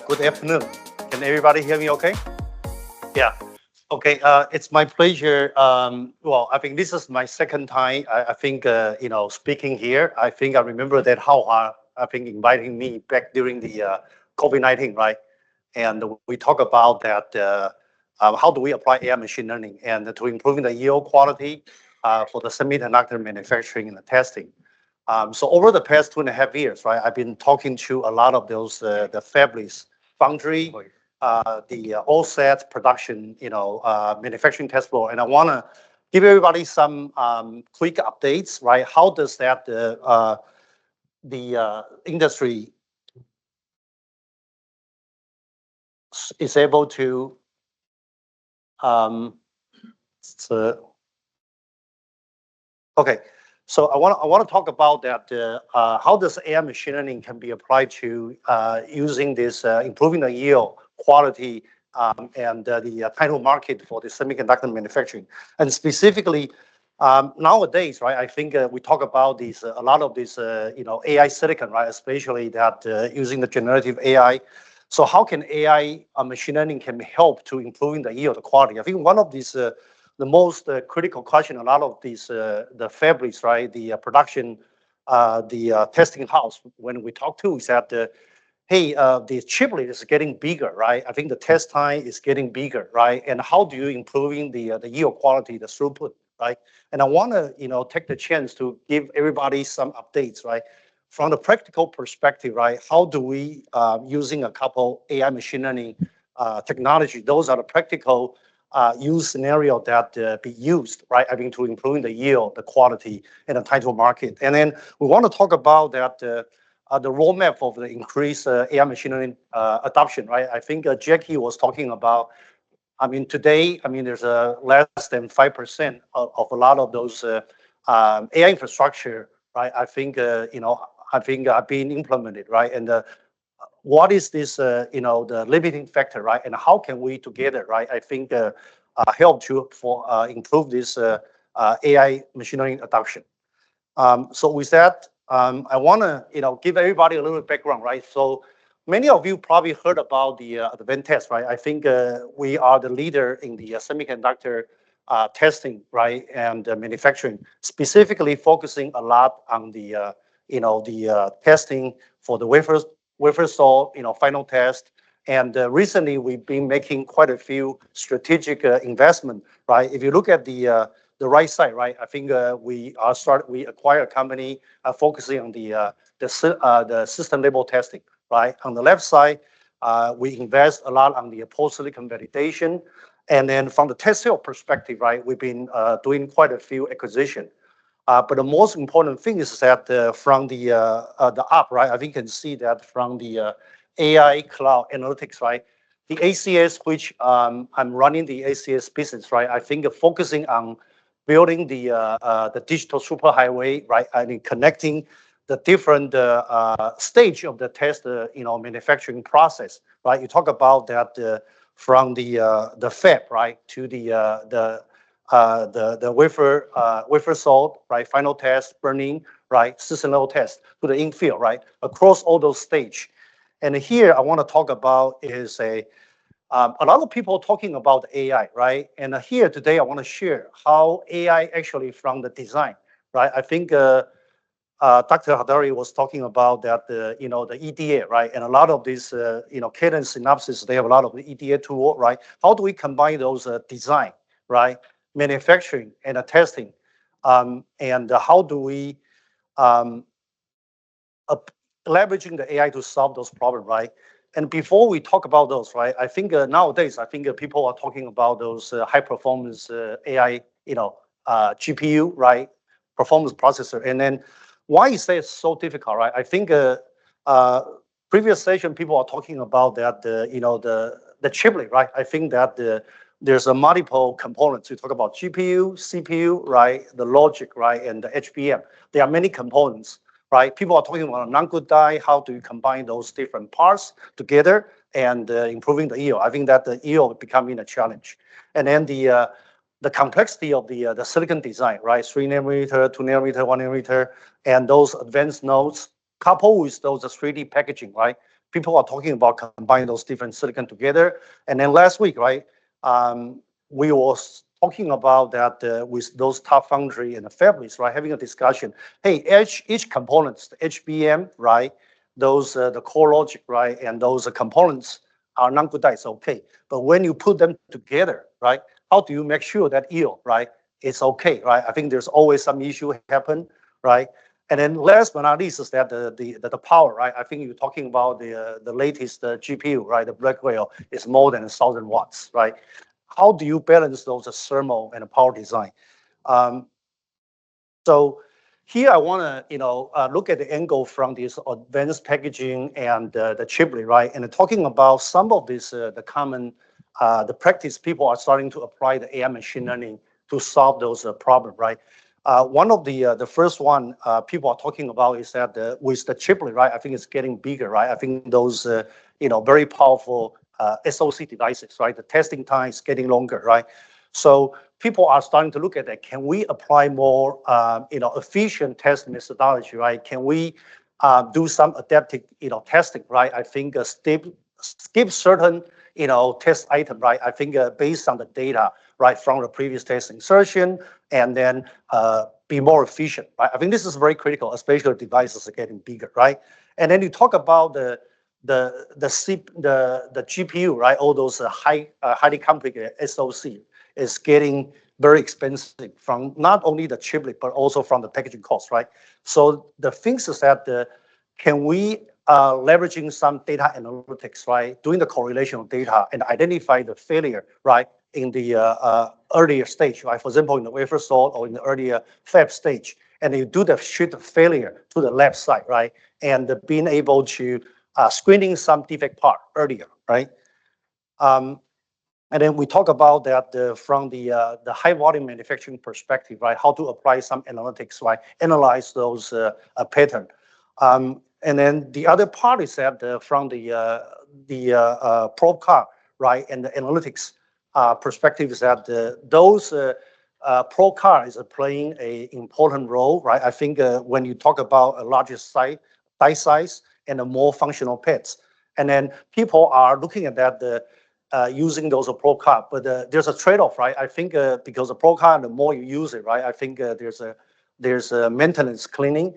Good afternoon. Can everybody hear me okay? Yeah. Okay. It's my pleasure. Well, I think this is my second time, I think, speaking here. I think I remember that how I think inviting me back during the COVID-19, right? And we talk about that, how do we apply AI machine learning and to improving the yield quality for the semiconductor manufacturing and the testing. So over the past 2.5 years, right, I've been talking to a lot of those the fabless foundry, the all set production, manufacturing test floor, and I want to give everybody some quick updates, right? How does that the industry is able to okay. So I want to talk about that. How does AI machine learning can be applied to using this improving the yield quality and the time to market for the semiconductor manufacturing, and specifically nowadays, right? I think we talk about these a lot of this AI silicon, right? Especially that using the generative AI. So how can AI machine learning can help to improving the yield quality? I think one of these the most critical question a lot of these the fabrics, right, the production, the testing house, when we talk to is that hey, the chiplet is getting bigger, right? I think the test time is getting bigger, right? And how do you improving the yield quality, the throughput, right? And I want to take the chance to give everybody some updates, right? From the practical perspective, right? How do we using a couple AI machine learning technology? Those are the practical use scenario that be used, right? I mean, to improving the yield, the quality, and the time to market. And then we want to talk about that the roadmap of the increased AI machine learning adoption, right? I think Jackie was talking about. I mean, today, I mean, there's less than 5% of a lot of those AI infrastructure, right? I think I think are being implemented, right? And what is this, the limiting factor, right? And how can we together, right? I think help to improve this AI machine learning adoption. So with that, I want to, give everybody a little background, right? So many of you probably heard about the Advantest, right? I think we are the leader in the semiconductor testing, right, and manufacturing, specifically focusing a lot on the, the testing for the wafer saw, final test. And recently, we've been making quite a few strategic investment, right? If you look at the right side, right, I think we acquire a company focusing on the system level testing, right? On the left side, we invest a lot on the post-silicon validation. And then from the test cell perspective, right, we've been doing quite a few acquisition. But the most important thing is that from the up, right, I think you can see that from the AI cloud analytics, right, the ACS, which I'm running the ACS business, right, I think focusing on building the digital superhighway, right, I mean connecting the different stage of the test, manufacturing process, right. You talk about that from the fab, right, to the wafer saw, right, final test, burning, right, system level test to the infill, right, across all those stage. And here I want to talk about is a lot of people talking about AI, right? And here today I want to share how AI actually from the design, right? I think Dr. Hadari was talking about that the EDA, right? And a lot of these Cadence Synopsys, they have a lot of the EDA tool, right? How do we combine those design, right, manufacturing and testing, and how do we leveraging the AI to solve those problems, right? And before we talk about those, right, I think nowadays, I think people are talking about those high performance AI, GPU, right, performance processor. And then why is that so difficult, right? I think previous session people are talking about that, the chiplet, right? I think that there's a multiple components. We talk about GPU, CPU, right, the logic, right, and the HBM. There are many components, right? People are talking about a non-good die. How do you combine those different parts together and improving the yield. I think that the yield becoming a challenge. And then the complexity of the silicon design, right? 3 nanometer, 2 nanometer, 1 nanometer, and those advanced nodes coupled with those 3D packaging, right? People are talking about combining those different silicon together. And then last week, right, we was talking about that with those top foundry and the fabless, right, having a discussion. Hey, each components, the HBM, right, those the core logic, right, and those components are non-good die, it's okay. But when you put them together, right, how do you make sure that yield, right, it's okay, right? I think there's always some issue happen, right? And then last but not least is that the power, right? I think you're talking about the latest GPU, right? The Blackwell is more than 1,000 watts, right? How do you balance those thermal and power design? So here I want to look at the angle from this advanced packaging and the chiplet, right? And talking about some of this the common the practice people are starting to apply the AI machine learning to solve those problems, right? One of the first one people are talking about is that with the chiplet, right? I think it's getting bigger, right? I think those very powerful SoC devices, right? The testing time is getting longer, right? So people are starting to look at that. Can we apply more efficient test methodology, right? Can we do some adaptive testing, right? I think skip certain test item, right? I think based on the data, right, from the previous test insertion, and then be more efficient, right? I think this is very critical, especially devices are getting bigger, right? And then you talk about the GPU, right? All those highly complicated SoC is getting very expensive from not only the chiplet but also from the packaging cost, right? So the things is that can we leveraging some data analytics, right? Doing the correlation of data and identify the failure, right? In the earlier stage, right? For example, in the wafer sort or in the earlier fab stage, and you do the shift failure to the left side, right? And being able to screening some defect part earlier, right? And then we talk about that from the high volume manufacturing perspective, right? How to apply some analytics, right? Analyze those pattern. And then the other part is that from the probe card, right? And the analytics perspective is that those probe card is playing an important role, right? I think when you talk about a larger die size and a more functional pads, and then people are looking at that using those probe card, but there's a trade-off, right? I think because the probe card, the more you use it, right? I think there's a maintenance cleaning.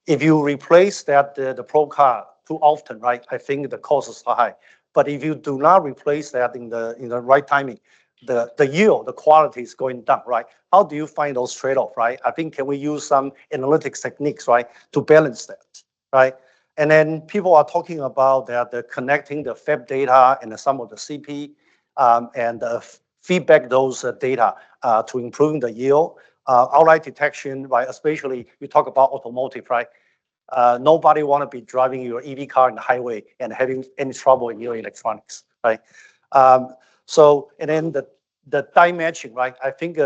If you replace that the probe card too often, right? I think the cost is high. But if you do not replace that in the right timing, the yield, the quality is going down, right? How do you find those trade-off, right? I think can we use some analytics techniques, right, to balance that, right? And then people are talking about that connecting the fab data and some of the CP and feedback those data to improving the yield, outlier detection, right? Especially you talk about automotive, right? Nobody want to be driving your EV car in the highway and having any trouble in your electronics, right? And then the die matching, right? I think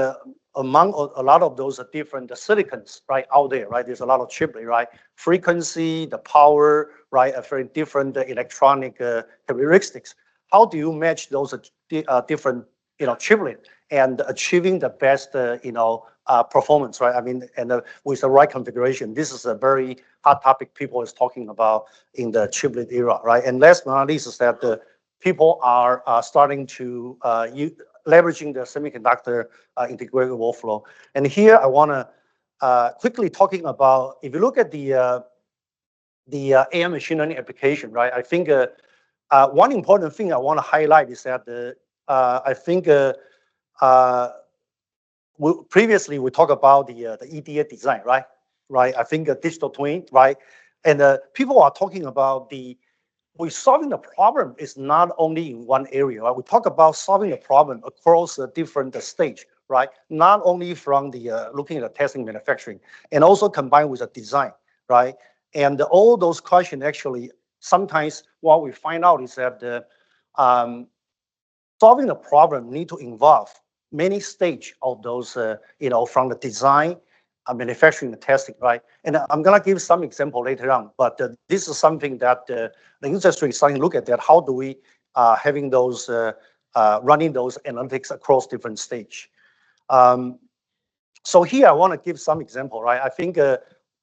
among a lot of those different silicons, right, out there, right? There's a lot of chiplet, right? Frequency, the power, right? A very different electronic characteristics. How do you match those different, chiplet and achieving the best, performance, right? I mean, and with the right configuration, this is a very hot topic people is talking about in the chiplet era, right? And last but not least is that people are starting to leveraging the semiconductor integrated workflow. And here I want to quickly talking about, if you look at the AI machine learning application, right? I think one important thing I want to highlight is that I think previously we talked about the EDA design, right? Right. I think a digital twin, right? And people are talking about we're solving the problem is not only in one area, right? We talk about solving the problem across a different stage, right? Not only from the looking at the testing manufacturing, and also combined with the design, right? And all those questions actually, sometimes what we find out is that solving the problem need to involve many stages of those, from the design, manufacturing, and testing, right? And I'm gonna give some example later on, but this is something that the industry is starting to look at that. How do we having those running those analytics across different stage. So here I want to give some example, right? I think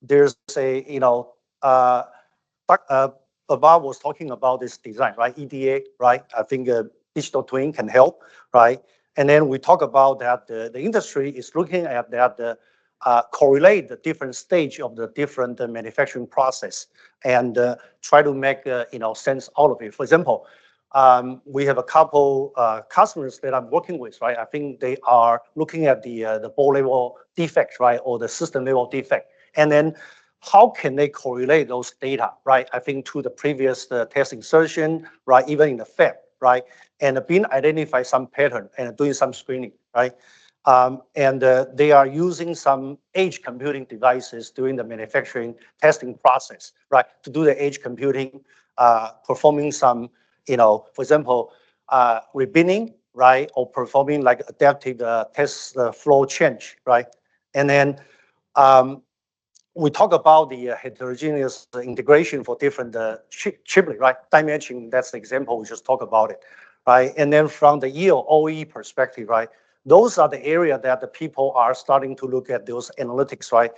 there's a Bob was talking about this design, right? EDA, right? I think digital twin can help, right? And then we talk about that the industry is looking at that correlate the different stage of the different manufacturing process and try to make sense out of it. For example, we have a couple customers that I'm working with, right? I think they are looking at the board level defect, right, or the system level defect, and then how can they correlate those data, right? I think to the previous test insertion, right, even in the fab, right, and being identify some pattern and doing some screening, right? And they are using some edge computing devices during the manufacturing testing process, right, to do the edge computing, performing some, for example, rebinning, right, or performing like adaptive test flow change, right? And then we talk about the heterogeneous integration for different chiplet, right? Die matching, that's the example, we just talked about it, right? And then from the yield OE perspective, right? Those are the area that the people are starting to look at those analytics, right?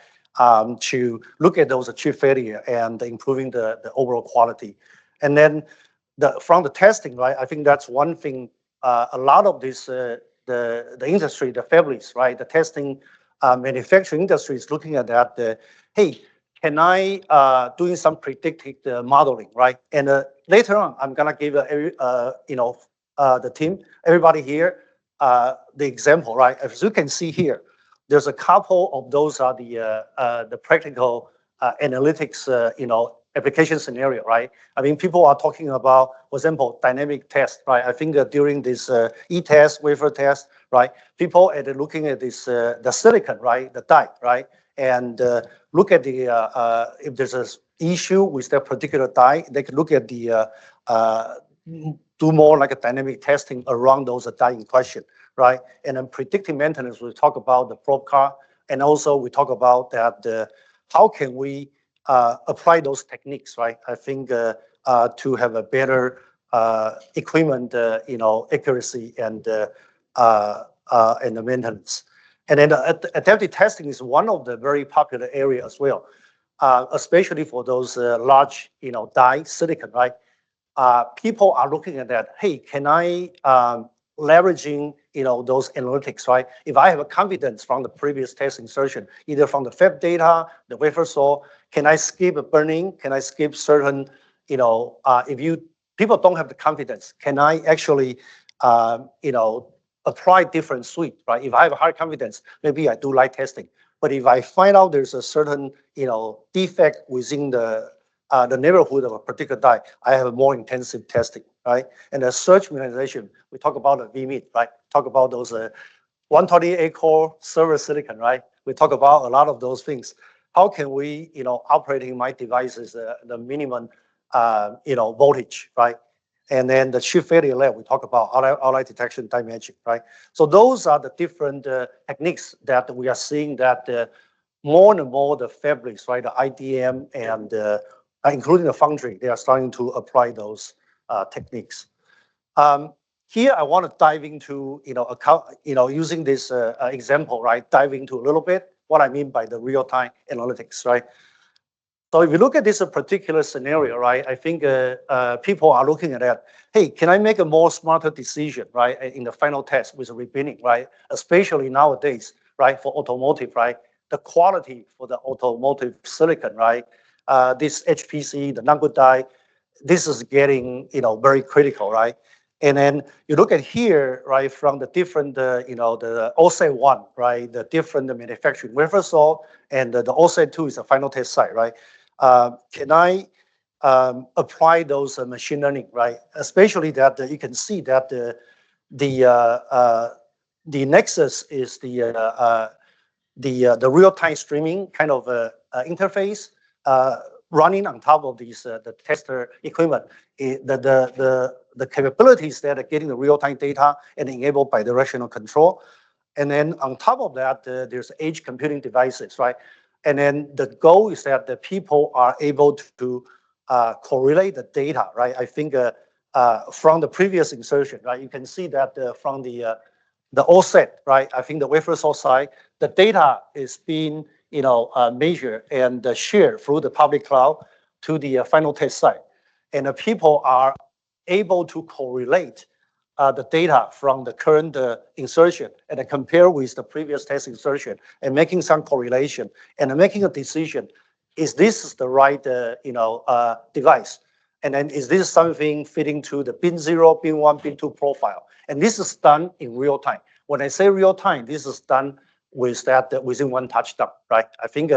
To look at those chip failure and improving the overall quality. And then from the testing, right? I think that's one thing, a lot of this, the industry, the fabless, right? The testing manufacturing industry is looking at that, hey, can I doing some predictive modeling, right? And later on, I'm gonna give the team, everybody here, the example, right? As you can see here, there's a couple of those are the practical analytics, application scenario, right? I mean, people are talking about, for example, dynamic test, right? I think during this e-test, wafer test, right? People are looking at this the silicon, right? The die, right? And look at the if there's an issue with that particular die, they can look at the do more like a dynamic testing around those die in question, right? And then predictive maintenance, we talk about the probe card, and also we talk about that how can we apply those techniques, right? I think to have a better equipment, accuracy and the maintenance. And then adaptive testing is one of the very popular areas as well, especially for those large, die silicon, right? People are looking at that. Hey, can I leveraging those analytics, right? If I have a confidence from the previous test insertion, either from the fab data, the wafer saw, can I skip a burning? Can I skip certain, if people don't have the confidence, can I actually, apply different suite, right? If I have a high confidence, maybe I do light testing. But if I find out there's a certain, defect within the neighborhood of a particular die, I have a more intensive testing, right? And the search minimization, we talk about the VMID, right? Talk about those 128 core server silicon, right? We talk about a lot of those things. How can we, operating my devices, the minimum, voltage, right? And then the chip failure level, we talk about outlier detection, die matching, right? So those are the different techniques that we are seeing that more and more the fabless, right? The IDM and including the foundry, they are starting to apply those techniques. Here, I want to dive into, using this example, right? Dive into a little bit what I mean by the real-time analytics, right? So if you look at this particular scenario, right, I think people are looking at that. Hey, can I make a more smarter decision, right, in the final test with rebinning, right? Especially nowadays, right, for automotive, right? The quality for the automotive silicon, right? This HPC, the non-good die, this is getting, very critical, right? And then you look at here, right, from the different, the OSAT 1, right, the different manufacturing wafer saw, and the OSAT 2 is a final test site, right? Can I apply those machine learning, right? Especially that you can see that the Nexus is the real-time streaming kind of interface running on top of these the tester equipment. The capabilities that are getting the real-time data and enabled by directional control. And then on top of that, there's edge computing devices, right? And then the goal is that the people are able to correlate the data, right? I think from the previous insertion, right? You can see that from the offset, right? I think the wafer source side, the data is being measured and shared through the public cloud to the final test site, and the people are able to correlate the data from the current insertion and then compare with the previous test insertion and making some correlation and making a decision: is this the right device? And then is this something fitting to the bin 0, bin 1, bin 2 profile? And this is done in real time. When I say real time, this is done with that within one touchdown, right? I think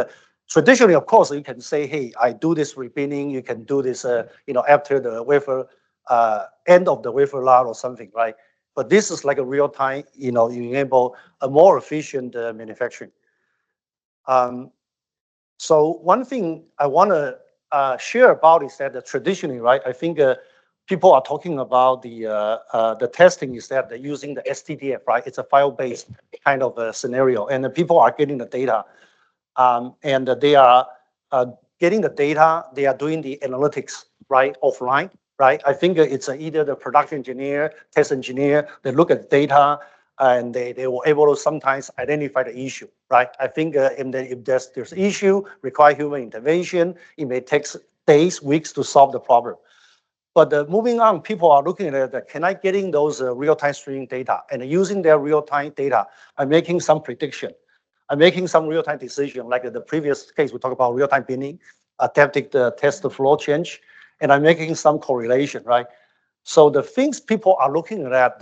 traditionally, of course, you can say, hey, I do this rebinning. You can do this, after the wafer end of the wafer lot or something, right? But this is like a real time. You enable a more efficient manufacturing. So one thing I want to share about is that traditionally, right? I think people are talking about the testing is that they're using the STDF, right? It's a file-based kind of a scenario, and the people are getting the data, and they are getting the data. They are doing the analytics, right, offline, right? I think it's either the production engineer, test engineer. They look at data, and they were able to sometimes identify the issue, right? I think if there's issue, require human intervention, it may take days, weeks to solve the problem. But moving on, people are looking at it, can I getting those real-time streaming data? And using their real-time data, I'm making some prediction. I'm making some real-time decision, like in the previous case, we talked about real-time binning, adaptive test flow change, and I'm making some correlation, right? So the things people are looking at,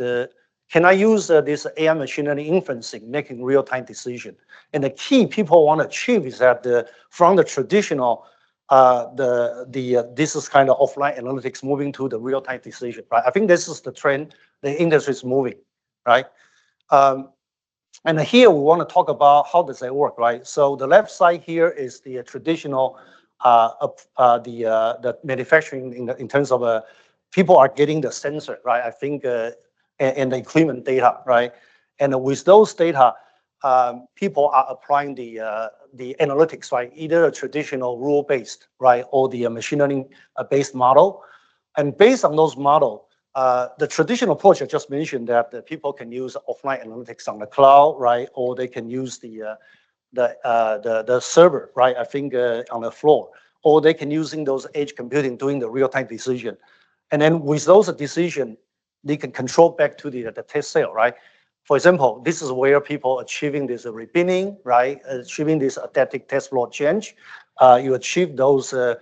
can I use this AI machine learning inferencing, making real-time decision? And the key people want to achieve is that from the traditional, this is kind of offline analytics moving to the real-time decision, right? I think this is the trend the industry is moving, right? And here we want to talk about how does that work, right? So the left side here is the traditional, the manufacturing in terms of people are getting the sensor, right? I think and the equipment data, right? And with those data, people are applying the analytics, right? Either a traditional rule-based, right, or the machine learning based model. And based on those models, the traditional approach I just mentioned that the people can use offline analytics on the cloud, right, or they can use the server, right? I think on the floor, or they can using those edge computing doing the real-time decision, and then with those decision, they can control back to the test cell, right? For example, this is where people achieving this rebinning, right? Achieving this adaptive test flow change. You achieve those, the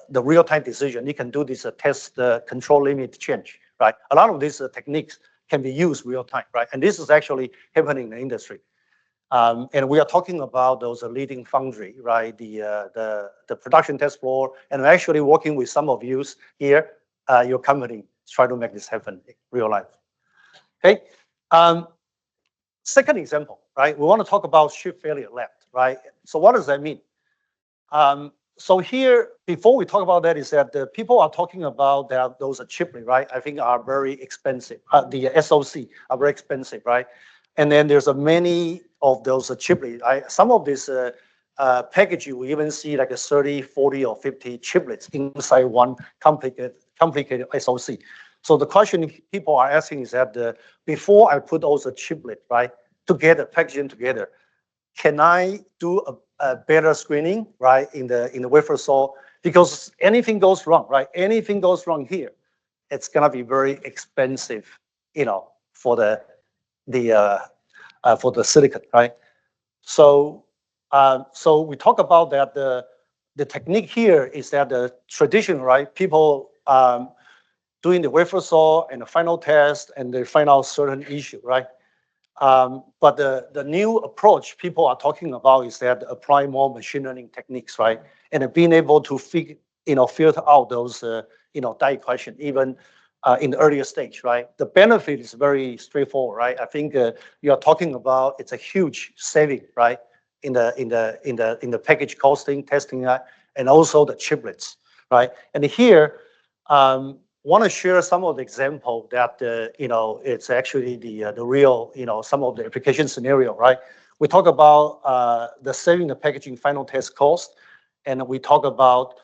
real-time decision. You can do this test control limit change, right? A lot of these techniques can be used real time, right? And this is actually happening in the industry. And we are talking about those leading foundry, right? The production test floor, and we're actually working with some of you here, your company, try to make this happen in real life. Okay. Second example, right? We want to talk about chip failure left, right? So what does that mean? So here, before we talk about that, is that the people are talking about that those chiplet, right? I think are very expensive. The SoC are very expensive, right? And then there's many of those chiplets. Some of this packaging, we even see like a 30, 40, or 50 chiplets inside one complicated SoC. So the question people are asking is that before I put all the chiplet, right, together, packaging together, can I do a better screening, right, in the wafer saw? Because anything goes wrong, right? Anything goes wrong here, it's gonna be very expensive, for the silicon, right? So so we talk about that the technique here is that the tradition, right? People doing the wafer saw and the final test and they find out certain issue, right? But the new approach people are talking about is that apply more machine learning techniques, right? And being able to filter out those die question even in the earlier stage, right? The benefit is very straightforward, right? I think you are talking about it's a huge saving, right? In the package costing, testing, and also the chiplets, right? And here, want to share some of the example that it's actually the real some of the application scenario, right? We talk about the saving the packaging final test cost, and we talk about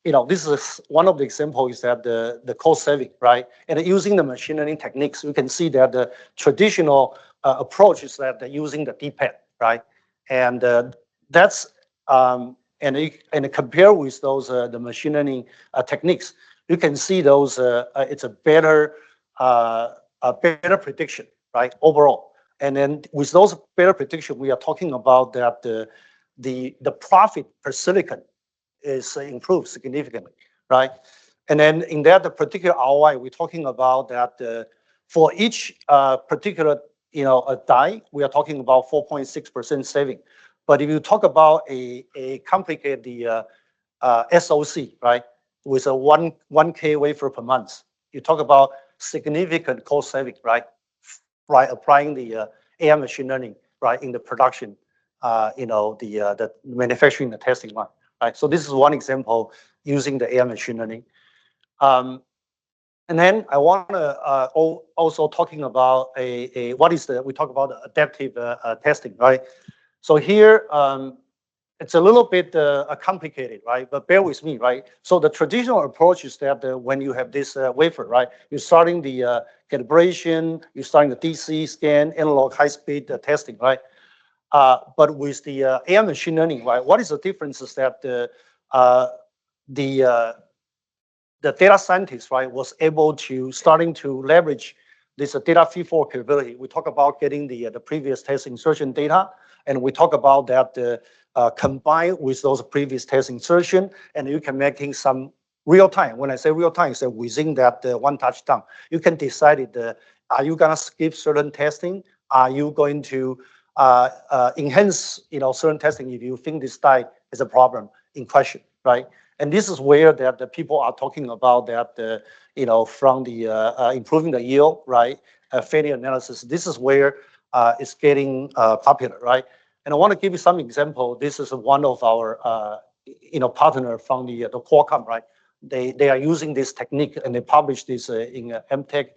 this is one of the examples is that the cost saving, right? And using the machine learning techniques, we can see that the traditional approach is that they're using the D-pad, right? And that's and compare with those the machine learning techniques, you can see those it's a better prediction, right? Overall, and then with those better prediction, we are talking about that the profit per silicon is improved significantly, right? And then in that the particular ROI, we're talking about that for each particular a die, we are talking about 4.6% saving. But if you talk about a complicated SoC, right, with a 1K wafer per month, you talk about significant cost saving, right? Right, applying the AI machine learning, right, in the production, the manufacturing, the testing line, right? So this is one example using the AI machine learning. And then I want to also talking about we talk about adaptive testing, right? So here it's a little bit complicated, right? But bear with me, right? So the traditional approach is that when you have this wafer, right, you're starting the calibration, you're starting the DC scan, analog high-speed testing, right? But with the AI machine learning, right, what is the difference is that the data scientist, right, was able to starting to leverage this data feed-forward capability. We talk about getting the previous test insertion data, and we talk about that combined with those previous test insertion, and you can making some real time. When I say real time, it's that within that one touchdown, you can decide are you gonna skip certain testing? Are you going to enhance certain testing if you think this die is a problem in question, right? And this is where that the people are talking about that from the improving the yield, right? Failure analysis. This is where it's getting popular, right? And I want to give you some example. This is one of our partner from the Qualcomm, right? They are using this technique and they published this in MTech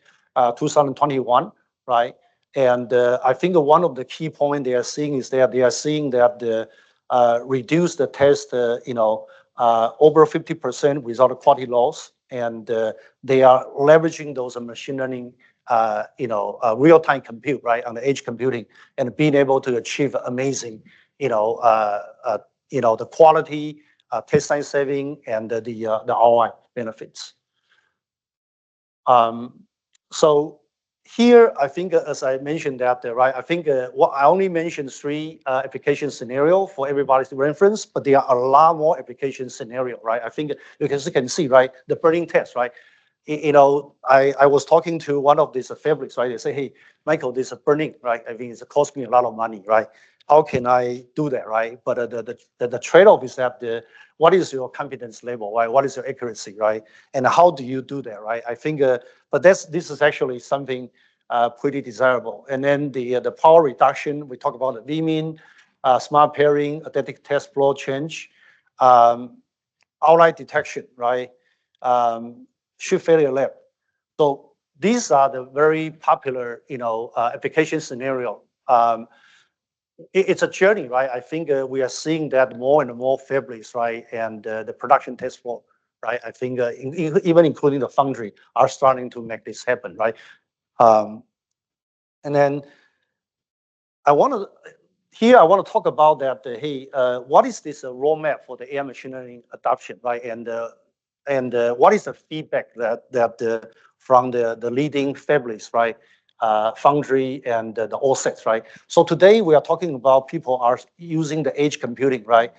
2021, right? And I think one of the key points they are seeing is that they are seeing that the reduce the test, over 50% without a quality loss, and they are leveraging those machine learning, real-time compute, right, on the edge computing, and being able to achieve amazing, the quality, test time saving, and the ROI benefits. So here, I think, as I mentioned that, right, I think what I only mentioned 3 application scenario for everybody's reference, but there are a lot more application scenario, right? I think you can see, right, the burning test, right? I was talking to one of these fabrics, right? They say, hey, Michael, this is burning, right? I mean, it's cost me a lot of money, right? How can I do that, right? But the trade-off is that what is your confidence level, right? What is your accuracy, right? And how do you do that, right? I think, but this is actually something pretty desirable. And then the power reduction, we talk about the V-min, smart pairing, adaptive test flow change, outlier detection, right? Shift failure lab. So these are the very popular, application scenario. It's a journey, right? I think we are seeing that more and more fabrics, right? And the production test flow, right? I think even including the foundry are starting to make this happen, right? And then I want to talk about that. Hey, what is this roadmap for the AI machine learning adoption, right? And what is the feedback that from the leading fabrics, right? Foundry and the OSATs, right? So today we are talking about people are using the edge computing, right?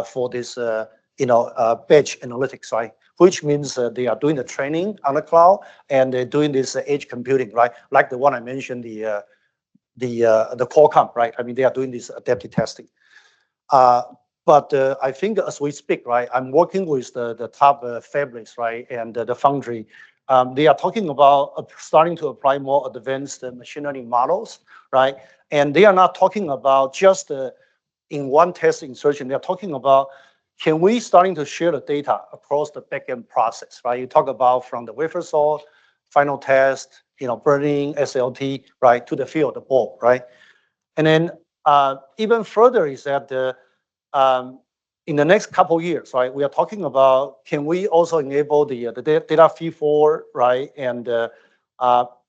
For this, batch analytics, right? Which means they are doing the training on the cloud and they're doing this edge computing, right? Like the one I mentioned, the Qualcomm, right? I mean, they are doing this adaptive testing. But I think as we speak, right, I'm working with the top fabrics, right, and the foundry. They are talking about starting to apply more advanced machine learning models, right? And they are not talking about just in one test insertion. They are talking about can we starting to share the data across the backend process, right? You talk about from the wafer source, final test, burning, SLT, right, to the field, the ball, right? And then even further is that in the next couple of years, right, we are talking about, can we also enable the data feed forward, right, and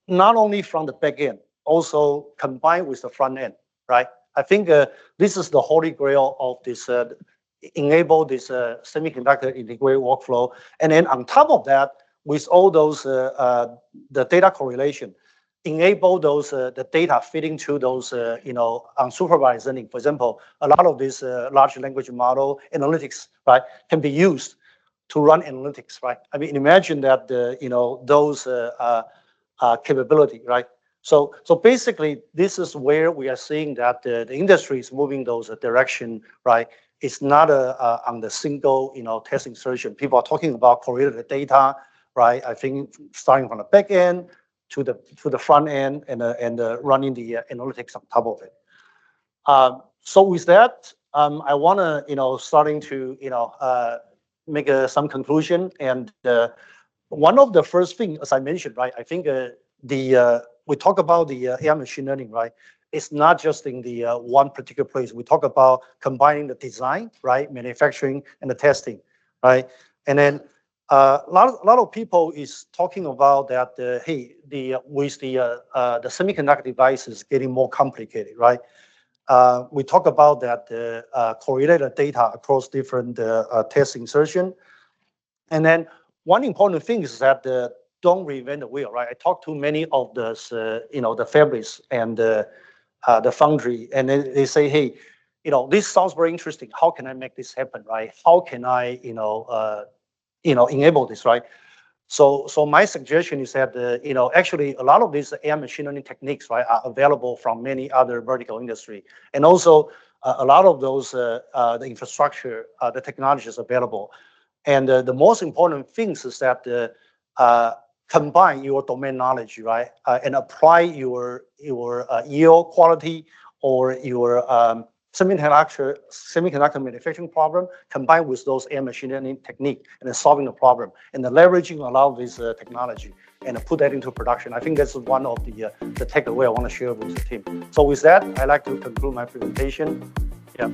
not only from the back end, also combined with the front end, right? I think this is the holy grail of this enable this semiconductor integrated workflow, and then on top of that, with all those the data correlation, enable those the data feeding to those unsupervised learning. For example, a lot of this large language model analytics, right, can be used to run analytics, right? I mean, imagine that those capability, right? So basically, this is where we are seeing that the industry is moving those direction, right? It's not on the single test insertion. People are talking about correlated data, right? I think starting from the back end to the front end and running the analytics on top of it. So with that, I want to starting to make some conclusion, and one of the first things, as I mentioned, right? I think we talk about the AI machine learning, right? It's not just in the one particular place. We talk about combining the design, right, manufacturing, and the testing, right? And then a lot of people is talking about that. Hey, with the semiconductor devices getting more complicated, right? We talk about that correlated data across different test insertion, and then one important thing is that don't reinvent the wheel, right? I talked to many of those, the fabrics and the foundry, and they say, hey, this sounds very interesting. How can I make this happen, right? How can I, enable this, right? So my suggestion is that, actually a lot of these AI machine learning techniques, right, are available from many other vertical industry, and also a lot of those the infrastructure, the technology is available, and the most important things is that combine your domain knowledge, right, and apply your yield quality or your semiconductor manufacturing problem, combined with those AI machine learning technique, and then solving the problem, and then leveraging a lot of this technology, and put that into production. I think that's one of the takeaway I want to share with the team. So with that, I'd like to conclude my presentation. Yeah.